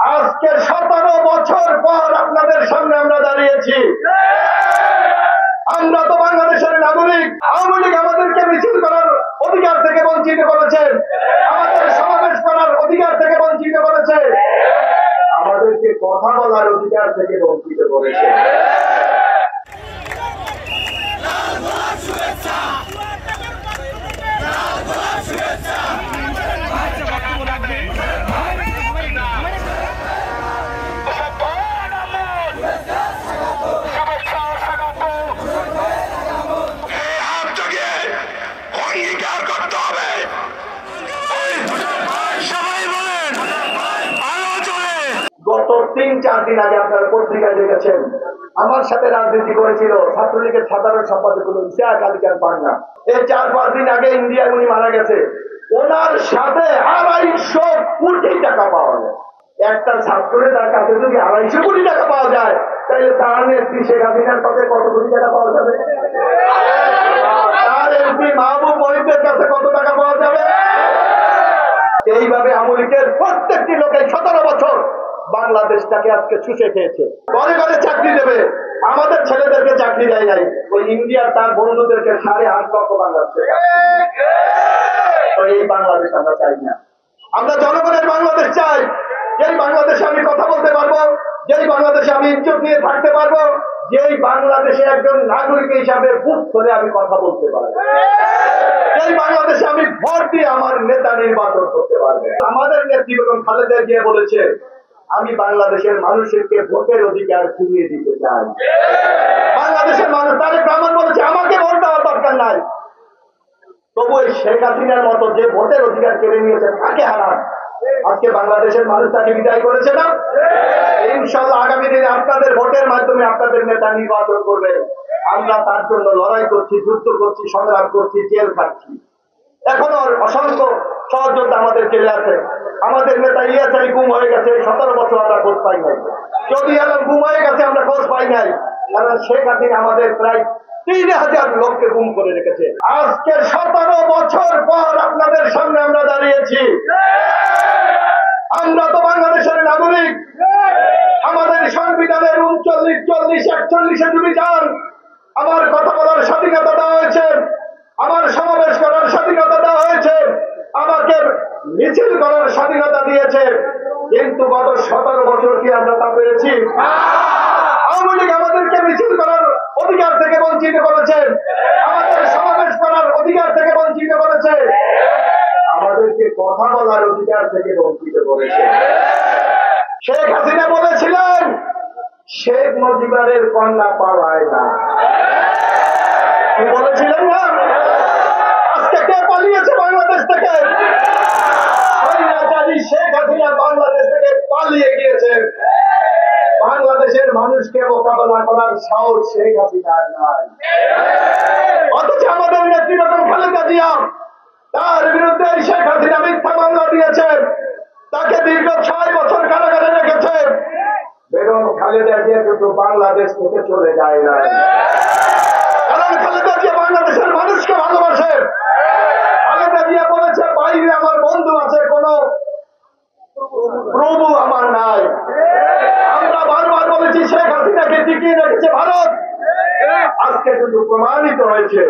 আজকে 17 বছর পর আপনাদের সামনে আমরা দাঁড়িয়েছি। আমরা তো বাংলাদেশের নাগরিক। আওয়ামী লীগ আমাদেরকে মিছিল করার অধিকার থেকে বঞ্চিত করেছে, আমাদের সমাবেশ করার অধিকার থেকে বঞ্চিত করেছে, আমাদেরকে কথা বলার অধিকার থেকে বঞ্চিত করেছে। গত 3-4 দিন আগে আপনারা পত্রিকায় দেখেছেন, আমার সাথে রাজনীতি করেছিল ছাত্রলীগের সাধারণ সম্পাদক ইসহাক আলী খান পান্না। এই 4-5 দিন আগে ইন্ডিয়ায় উনি মারা গেছে। ওনার সাথে 250 কোটি টাকা পাওয়া যায়। একটা ছাত্রের তার কাছে যদি 250 কোটি টাকা পাওয়া যায়, তাহলে তার নেত্রী শেখ হাসিনার কাছে কত কোটি টাকা পাওয়া যাবে? তার এমপি মাহবুব মহিউদ্দিনের কাছে কত টাকা পাওয়া যাবে? এইভাবে আওয়ামী লীগের প্রত্যেকটি লোকের 17 বছর বাংলাদেশটাকে আজকে চুষে খেয়েছে। ঘরে ঘরে চাকরি দেবে, আমাদের ছেলেদেরকে চাকরি দেয় নাই। ওই ইন্ডিয়ার তার বন্ধুদেরকে 8.5 লক্ষ বাংলাদেশ। তো এই বাংলাদেশ আমরা চাই না। আমরা জনগণের বাংলাদেশ চাই, যেই বাংলাদেশে আমি কথা বলতে পারবো, যেই বাংলাদেশে আমি ইজ্জত নিয়ে থাকতে পারবো, যেই বাংলাদেশে একজন নাগরিক হিসাবে বুক করে আমি কথা বলতে পারবো, যেই বাংলাদেশে আমি ভোট দিয়ে আমার নেতা নির্বাচন করতে পারবো। আমাদের নেত্রী বেগম খালেদা জিয়া বলেছে, আমি বাংলাদেশের মানুষকে ভোটের অধিকার ফিরিয়ে দিতে চাই। বাংলাদেশের মানুষ তারেক রহমান বলেছে, আমাকে ভোট দেওয়ার দরকার নাই। তবু এই শেখ হাসিনার মতো যে ভোটের অধিকার কেড়ে নিয়েছে তাকে হারান। আজকে বাংলাদেশের মানুষ তাকে বিদায় করেছে না? ইনশাআল্লাহ আগামী দিনে আপনাদের ভোটের মাধ্যমে আপনাদের নেতা নির্বাচন করবে। আমরা তার জন্য লড়াই করছি, যুদ্ধ করছি, সংগ্রাম করছি, জেল খাচ্ছি। এখনো অসংখ্য সহযোদ্ধা আমাদের জেলে আছে। আমাদের নেতা ইলিয়াস আলী গুম হয়ে গেছে, 17 বছর আমরা খোঁজ পাই নাই। যদি আলম গুম হয়ে গেছে, আমরা খোঁজ পাই নাই, কারণ শেখ হাসিনা আমাদের প্রায় 3000 লোককে গুম করে রেখেছে। আজকে 17 বছর পর আপনাদের সামনে আমরা দাঁড়িয়েছি। আমরা তো বাংলাদেশের নাগরিক। আমাদের সংবিধানের 39, 40, 41 যদি যান, আমার কথা বলার স্বাধীনতা দেওয়া হয়েছে, আমার সমাবেশ করার স্বাধীনতা দেওয়া হয়েছে, আমাকে মিছিল করার স্বাধীনতা দিয়েছে। কিন্তু গত 17 বছর কি আমরা তা পেরেছি? আওয়ামী লীগ আমাদেরকে মিছিল করার অধিকার থেকে বঞ্চিত করেছে, আমাদের সমাবেশ করার অধিকার থেকে বঞ্চিত করেছে, আমাদেরকে কথা বলার অধিকার থেকে বঞ্চিত করেছে। শেখ হাসিনা বলেছিলেন, শেখ মুজিবের কন্যা পালায় না। কি বলেছিলেন না? আজকে কে পালিয়েছে বাংলাদেশ থেকে? শেখ হাসিনা বাংলাদেশ থেকে পালিয়ে গিয়েছে। বাংলাদেশের মানুষকে মোকাবেলা করার সাহস শেখ হাসিনার নাই। অথচ আমাদের নেত্রী বেগম খালেদা জিয়া তার বিরুদ্ধে শেখ হাসিনা মিথ্যা মামলা দিয়েছে, তাকে দীর্ঘ 6 বছর কারাগারে রেখেছে। বেগম খালেদা জিয়া কিন্তু বাংলাদেশ থেকে চলে যায় না, কারণ খালেদা জিয়া বাংলাদেশের মানুষকে ভালোবাসে। খালেদা জিয়া বলেছে, বাইরে আমার বন্ধু আছে, কোন প্রভু আমার নাই। আমরা বারবার বলেছি, শেখ হাসিনাকে টিকিয়ে রেখেছে ভারত। আজকে কিন্তু প্রমাণিত হয়েছে,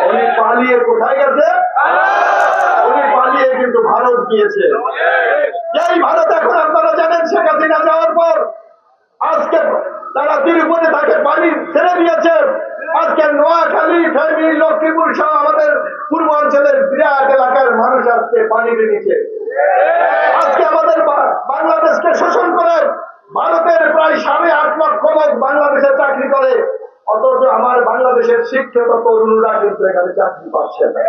উনি পালিয়ে কোথায় গেছে? উনি পালিয়ে কিন্তু ভারত গিয়েছে। যেই ভারত এখন আপনারা জানেন, শেখ হাসিনা যাওয়ার পর আজকে তারা তিরুপতি তাকে পানি ছেড়ে দিয়েছে। আজকে নোয়াখালী, ফেনী, লক্ষ্মীপুর সহ আমাদের পূর্বাঞ্চলের বিরাট এলাকার মানুষ আজকে পানির নিচে। আজকে আমাদের বাংলাদেশকে শোষণ করে ভারতের প্রায় 8.5 লক্ষ লোক বাংলাদেশে চাকরি করে, অথচ আমার বাংলাদেশের শিক্ষিত তরুণরা কিন্তু এখানে চাকরি পাচ্ছে না।